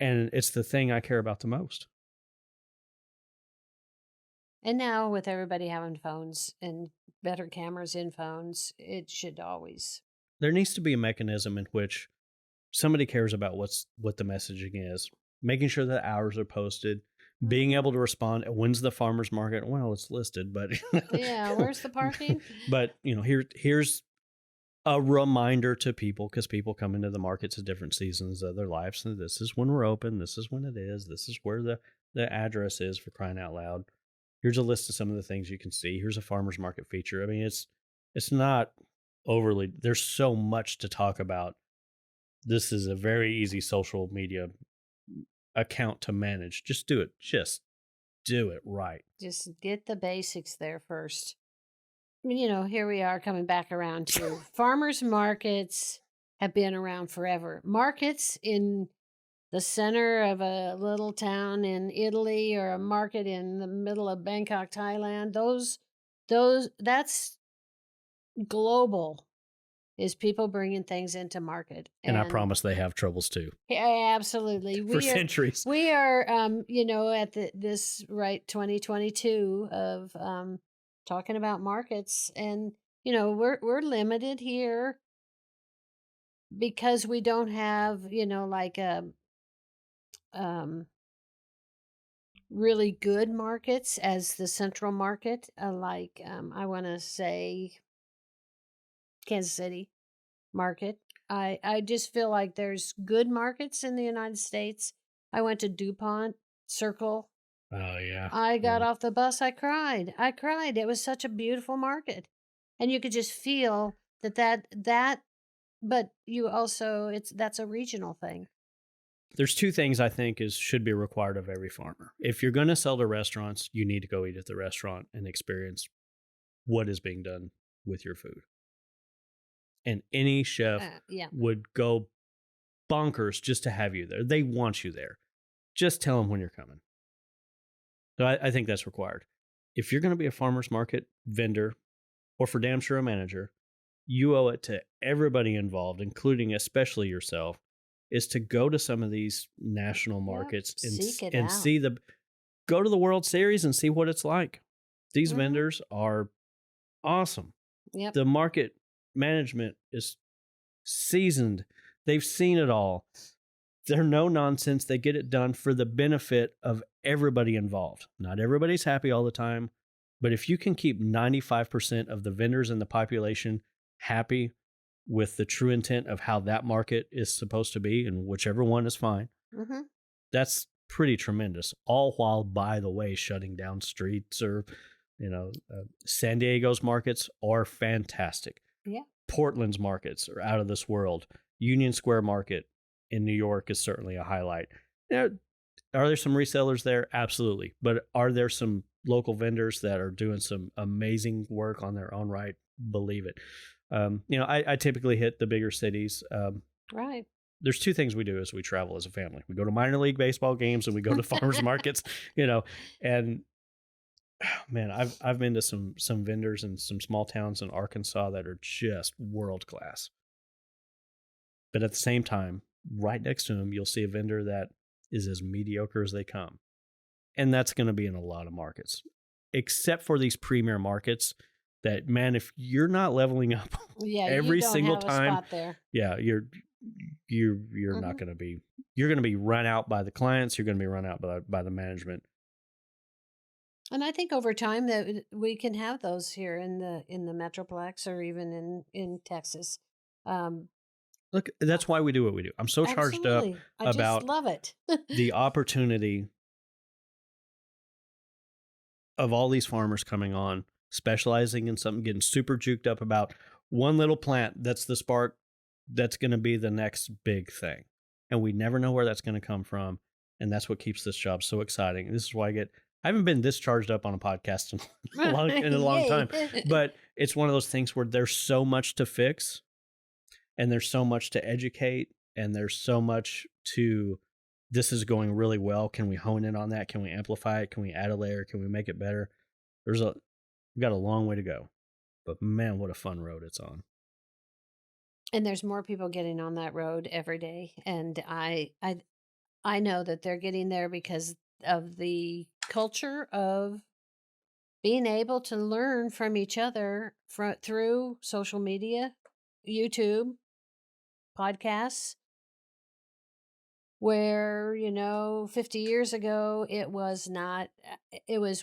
and it's the thing I care about the most. And now with everybody having phones and better cameras in phones, it should always. There needs to be a mechanism in which somebody cares about what the messaging is, making sure that hours are posted, being Mhm. able to respond. When's the farmers market? Well, it's listed, but Yeah, where's the parking? but here's a reminder to people because people come into the markets at different seasons of their lives. So this is when we're open. This is when it is. This is where the address is, for crying out loud. Here's a list of some of the things you can see. Here's a farmers market feature. I mean, it's not overly. There's so much to talk about. This is a very easy social media account to manage. Just do it. Just do it right. Just get the basics there first. I mean, here we are coming back around to farmers markets have been around forever. Markets in the center of a little town in Italy or a market in the middle of Bangkok, Thailand, that's global is people bringing things into market. And I And promise they have troubles too yeah, absolutely. for centuries. We are at this right 2022 of talking about markets, and we're limited here because we don't have, like um really good markets as the central market, like I want to say Kansas City market. I just feel like there's good markets in the United States. I went to DuPont Circle. Oh yeah. I Yeah. got off the bus. I cried. I cried. It was such a beautiful market, and you could just feel that. But you also that's a regional thing. There's two things I think is should be required of every farmer. If you're going to sell to restaurants, you need to go eat at the restaurant and experience what is being done with your food. And any chef Yeah. would go bonkers just to have you there. They want you there. Just tell them when you're coming. So I think that's required. If you're going to be a farmer's market vendor or for damn sure a manager, you owe it to everybody involved, including especially yourself, is to go to some of these national Yep. markets Seek it and out. go to the World Series and see what it's like. These Mhm. vendors are awesome. Yep. The market management is seasoned. They've seen it all. They're no nonsense. They get it done for the benefit of everybody involved. Not everybody's happy all the time, but if you can keep 95% of the vendors in the population happy with the true intent of how that market is supposed to be, and whichever one is fine, Mhm. that's pretty tremendous. All while, by the way, shutting down streets or, San Diego's markets are fantastic. Yeah. Portland's markets are out of this world. Union Square Market in New York is certainly a highlight. Are there some resellers there? Absolutely. But are there some local vendors that are doing some amazing work on their own right? Believe it. I typically hit the bigger cities. Right. there's two things we do as we travel as a family. We go to minor league baseball games and we go to farmers markets, and man, I've been to some vendors in some small towns in Arkansas that are just world class. But at the same time, right next to them, you'll see a vendor that is as mediocre as they come. And that's going to be in a lot of markets, except for these premier markets that, man, if you're not leveling up every single time, yeah, you're not going to be, you're going to be run out by the clients. You're going to be run out by the management. And I think over time that we can have those here in the Metroplex or even in Texas. Look, that's why we do what we do. I'm so charged up about just love it. the opportunity of all these farmers coming on, specializing in something, getting super juked up about one little plant that's the spark that's going to be the next big thing. And we never know where that's going to come from. And that's what keeps this job so exciting. This is why I haven't been this charged up on a podcast in a long time. But it's one of those things where there's so much to fix and there's so much to educate and there's so much to, this is going really well. Can we hone in on that? Can we amplify it? Can we add a layer? Can we make it better? We've got a long way to go. But man, what a fun road it's on. And there's more people getting on that road every day. And I know that they're getting there because of the culture of being able to learn from each other through social media, YouTube, podcasts, where, 50 years ago, it was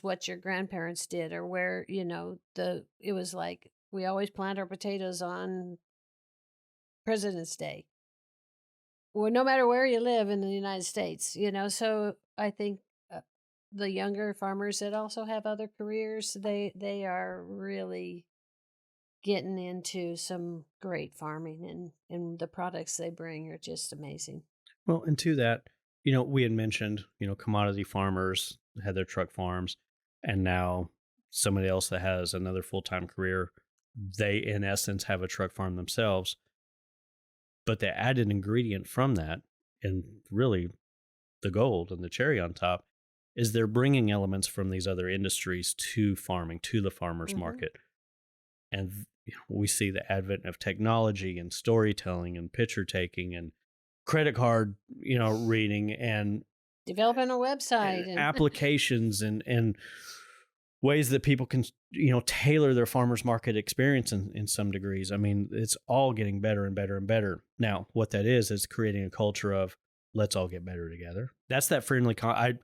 what your grandparents did, or where, it was like, we always plant our potatoes on President's Day. Well, no matter where you live in the United States, so I think the younger farmers that also have other careers, they are really getting into some great farming, and the products they bring are just amazing. Well, and to that, we had mentioned, commodity farmers had their truck farms, and now somebody else that has another full-time career, they in essence have a truck farm themselves. But the added ingredient from that, and really the gold and the cherry on top, is they're bringing elements from these other industries to farming, to the farmer's market. And we see the advent of technology and storytelling and picture taking and credit card, reading and developing a website and applications and ways that people can, tailor their farmer's market experience in some degrees. I mean, it's all getting better and better and better. Now, what that is creating a culture of let's all get better together. That's that friendly. I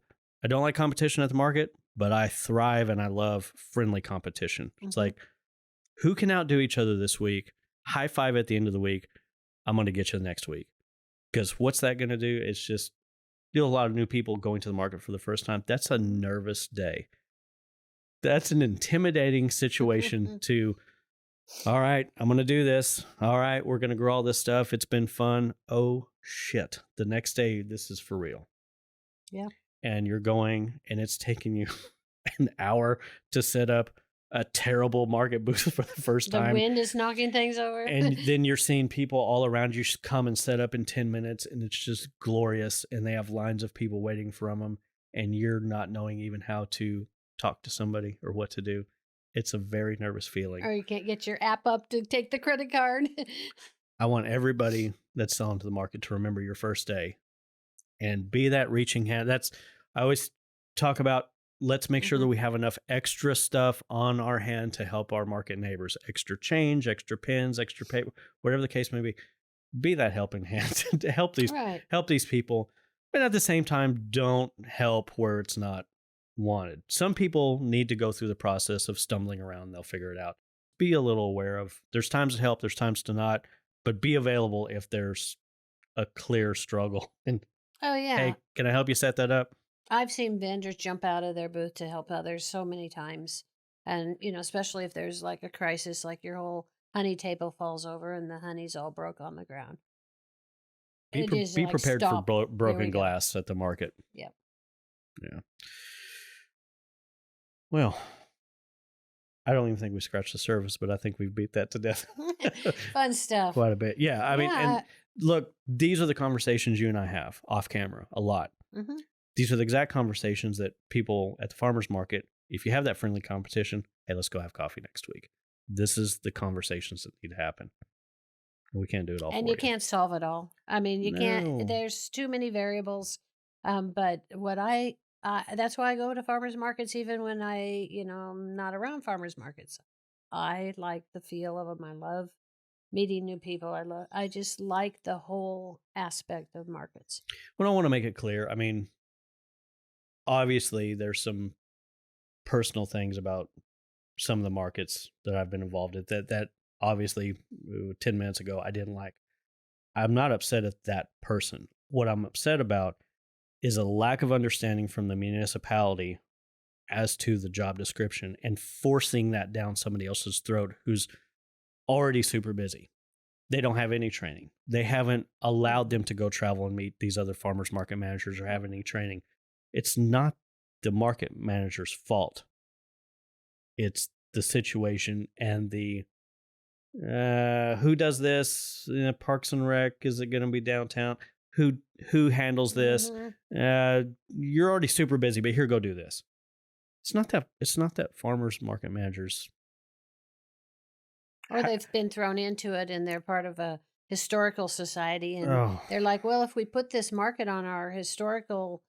don't like competition at the market, but I thrive and I love friendly competition. It's like, who can outdo each other this week? High five at the end of the week. I'm going to get you the next week. Because what's that going to do? It's just, a lot of new people going to the market for the first time. That's a nervous day. That's an intimidating situation to, all right, I'm going to do this. All right, we're going to grow all this stuff. It's been fun. Oh, shit. The next day, this is for real. Yeah. And you're going, and it's taking you an hour to set up a terrible market booth for the first time. The wind is knocking things over. And then you're seeing people all around you come and set up in 10 minutes, and it's just glorious. And they have lines of people waiting from them, and you're not knowing even how to talk to somebody or what to do. It's a very nervous feeling. Or you can't get your app up to take the credit card. I want everybody that's selling to the market to remember your first day and be that reaching hand. I always talk about, let's make sure that we have enough extra stuff on our hand to help our market neighbors. Extra change, extra pens, extra paper, whatever the case may be. Be that helping hand to help these people. But at the same time, don't help where it's not wanted. Some people need to go through the process of stumbling around. They'll figure it out. Be a little aware of, there's times to help, there's times to not, but be available if there's a clear struggle. And hey, can I help you set that up? I've seen vendors jump out of their booth to help others so many times. And, especially if there's like a crisis, like your whole honey table falls over and the honey's all broke on the ground. Be prepared for broken glass at the market. Yep. Yeah. Well, I don't even think we scratched the surface, but I think we've beat that to death. Fun stuff. Quite a bit. Yeah. I mean, and Look, these are the conversations you and I have off camera a lot. Mm-hmm. These are the exact conversations that people at the farmer's market, if you have that friendly competition, hey, let's go have coffee next week. This is the conversations that need to happen. We can't do it all And for you can't solve it all. I mean, you can't. No. There's too many variables. But that's why I go to farmers markets, even when I'm not around farmers markets. I like the feel of them. I love meeting new people. I just like the whole aspect of markets. Well, I want to make it clear. I mean, obviously, there's some personal things about some of the markets that I've been involved in that obviously 10 minutes ago I didn't like. I'm not upset at that person. What I'm upset about is a lack of understanding from the municipality as to the job description and forcing that down somebody else's throat who's already super busy. They don't have any training. They haven't allowed them to go travel and meet these other farmers market managers or have any training. It's not the market manager's fault. It's the situation and the who does this? Parks and Rec? Is it going to be downtown? Who handles this? Mhm. You're already super busy, but here, go do this. It's not that farmers market managers. Or they've been thrown into it and they're part of a historical society. And Oh, they're like, well, if we put this market on our historical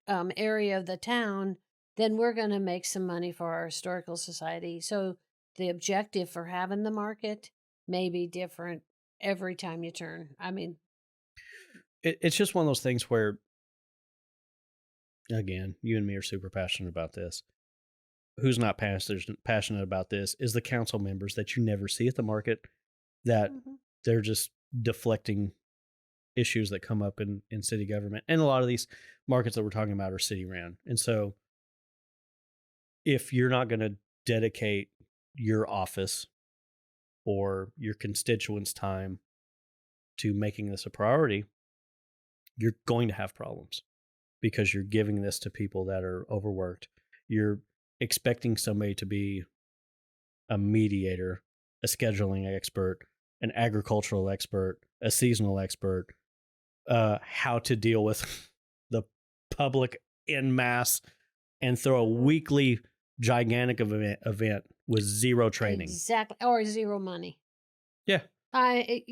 area of the town, then we're going to make some money for our historical society. So the objective for having the market may be different every time you turn. I mean, it's just one of those things where, again, you and me are super passionate about this. Who's not passionate about this is the council members that you never see at the market, that they're just deflecting issues that come up in city government. And a lot of these markets that we're talking about are city ran. And so if you're not going to dedicate your office or your constituents' time to making this a priority, you're going to have problems because you're giving this to people that are overworked. You're expecting somebody to be a mediator, a scheduling expert, an agricultural expert, a seasonal expert, how to deal with the public en masse and throw a weekly gigantic event with zero training. Exactly. Or zero money. Yeah. That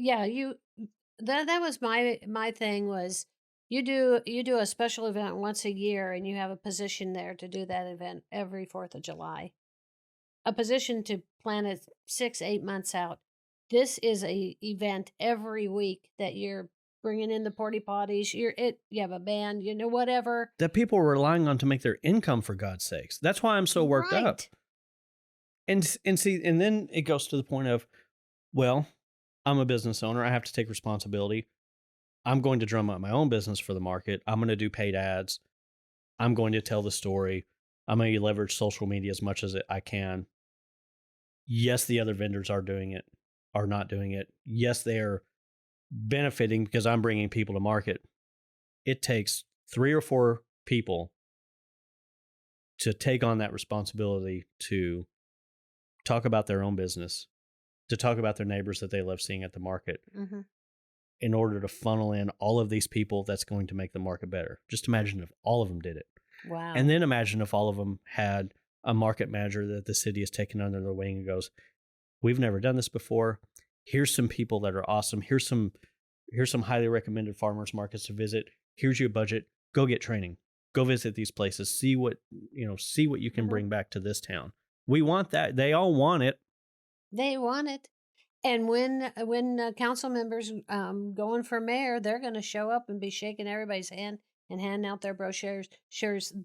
was my thing was you do a special event once a year and you have a position there to do that event every 4th of July. A position to plan it 6-8 months out. This is a event every week that you're bringing in the porta potties. You have a band, whatever that people are relying on to make their income, for God's sakes. That's why I'm so worked up. And see, and then it goes to the point of, well, I'm a business owner. I have to take responsibility. I'm going to drum up my own business for the market. I'm going to do paid ads. I'm going to tell the story. I'm going to leverage social media as much as I can. Yes, the other vendors are doing it, are not doing it. Yes, they are benefiting because I'm bringing people to market. It takes 3 or 4 people to take on that responsibility to talk about their own business, to talk about their neighbors that they love seeing at the market, in order to funnel in all of these people that's going to make the market better. Just imagine if all of them did it. Wow. And then imagine if all of them had a market manager that the city has taken under their wing and goes, we've never done this before. Here's some people that are awesome. Here's some highly recommended farmers markets to visit. Here's your budget. Go get training. Go visit these places. See what you can bring back to this town. We want that. They all want it. They want it. And when council members going for mayor, they're going to show up and be shaking everybody's hand and handing out their brochures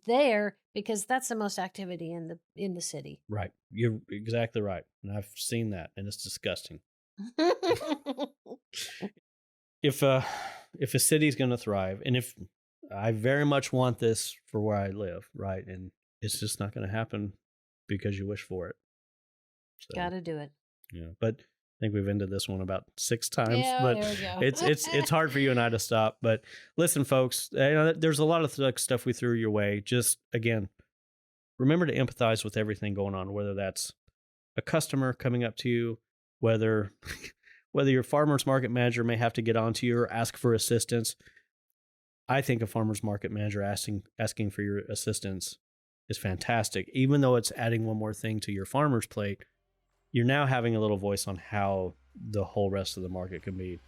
there because that's the most activity in the city. Right. You're exactly right. And I've seen that, and it's disgusting. If a city's going to thrive, and if I very much want this for where I live, right, and it's just not going to happen because you wish for it. So, got to do it. Yeah, but I think we've ended this one about 6 times. Yeah, but there we go. it's hard for you and I to stop. But listen, folks, there's a lot of stuff we threw your way. Just again, remember to empathize with everything going on, whether that's a customer coming up to you, whether whether your farmer's market manager may have to get onto you or ask for assistance, I think a farmer's market manager asking for your assistance is fantastic. Even though it's adding one more thing to your farmer's plate, you're now having a little voice on how the whole rest of the market can be,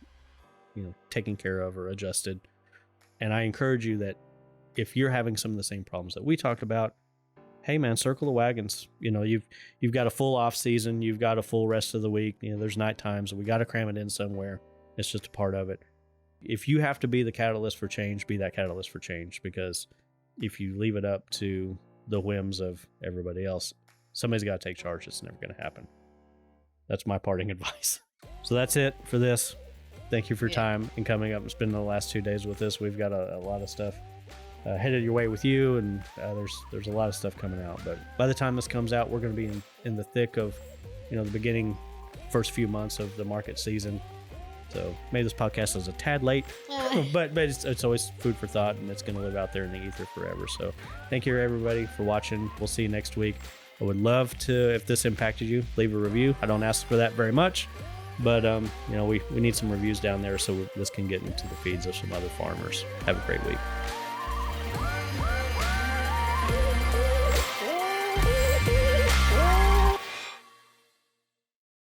taken care of or adjusted. And I encourage you that if you're having some of the same problems that we talked about, hey man, circle the wagons. You've got a full off season, you've got a full rest of the week. There's night times, we got to cram it in somewhere. It's just a part of it. If you have to be the catalyst for change, be that catalyst for change, because if you leave it up to the whims of everybody else, somebody's got to take charge. It's never going to happen. That's my parting advice. So that's it for this. Thank you for your time and coming up and spending the last 2 days with us. We've got a lot of stuff headed your way with you, and there's a lot of stuff coming out. But by the time this comes out, we're going to be in the thick of the beginning, first few months of the market season. So maybe this podcast is a tad late, but it's always food for thought, and it's going to live out there in the ether forever. So thank you everybody for watching. We'll see you next week. I would love to, if this impacted you, leave a review. I don't ask for that very much, but we need some reviews down there so this can get into the feeds of some other farmers. Have a great week.